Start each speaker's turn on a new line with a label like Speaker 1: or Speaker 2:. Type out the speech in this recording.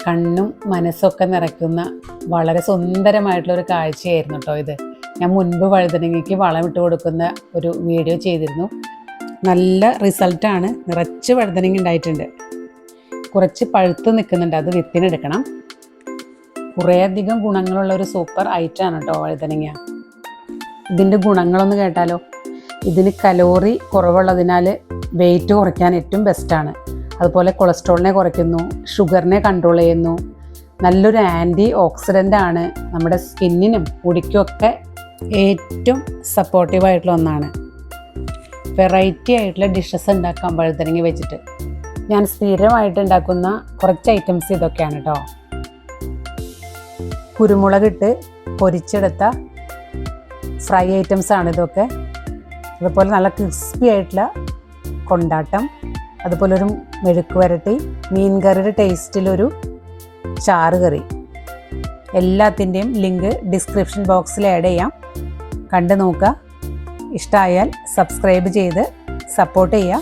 Speaker 1: കണ്ണും മനസ്സൊക്കെ നിറയ്ക്കുന്ന വളരെ സുന്ദരമായിട്ടുള്ളൊരു കാഴ്ചയായിരുന്നു കേട്ടോ ഇത്. ഞാൻ മുൻപ് വഴുതനങ്ങയ്ക്ക് വളമിട്ട് കൊടുക്കുന്ന ഒരു വീഡിയോ ചെയ്തിരുന്നു. നല്ല റിസൾട്ടാണ്. നിറച്ച് വഴുതനങ്ങ ഉണ്ടായിട്ടുണ്ട്. കുറച്ച് പഴുത്ത് നിൽക്കുന്നുണ്ട്, അത് വിത്തിനെടുക്കണം. കുറേയധികം ഗുണങ്ങളുള്ള ഒരു സൂപ്പർ ഐറ്റമാണ് കേട്ടോ വഴുതനങ്ങ. ഇതിൻ്റെ ഗുണങ്ങളൊന്ന് കേട്ടാലോ. ഇതിന് കലോറി കുറവുള്ളതിനാൽ വെയിറ്റ് കുറയ്ക്കാൻ ഏറ്റവും ബെസ്റ്റാണ്. അതുപോലെ കൊളസ്ട്രോളിനെ കുറയ്ക്കുന്നു, ഷുഗറിനെ കൺട്രോൾ ചെയ്യുന്നു. നല്ലൊരു ആൻറ്റി ഓക്സിഡൻ്റ് ആണ്. നമ്മുടെ സ്കിന്നിനും മുടിക്കും ഒക്കെ ഏറ്റവും സപ്പോർട്ടീവായിട്ടുള്ള ഒന്നാണ്. വെറൈറ്റി ആയിട്ടുള്ള ഡിഷസ് ഉണ്ടാക്കാം വഴുതനങ്ങ വെച്ചിട്ട്. ഞാൻ സ്ഥിരമായിട്ട് ഉണ്ടാക്കുന്ന കുറച്ച് ഐറ്റംസ് ഇതൊക്കെയാണ് കേട്ടോ. കുരുമുളകിട്ട് പൊരിച്ചെടുത്ത ഫ്രൈ ഐറ്റംസാണ് ഇതൊക്കെ. അതുപോലെ നല്ല ക്രിസ്പി ആയിട്ടുള്ള കൊണ്ടാട്ടം, അതുപോലെ ഒരു മെഴുക്ക് വരട്ടി, മീൻ കറിയുടെ ടേസ്റ്റിലൊരു ചാറ് കറി. എല്ലാത്തിൻ്റെയും ലിങ്ക് ഡിസ്ക്രിപ്ഷൻ ബോക്സിൽ ആഡ് ചെയ്യാം. കണ്ടു നോക്കുക. ഇഷ്ടമായാൽ സബ്സ്ക്രൈബ് ചെയ്ത് സപ്പോർട്ട് ചെയ്യുക.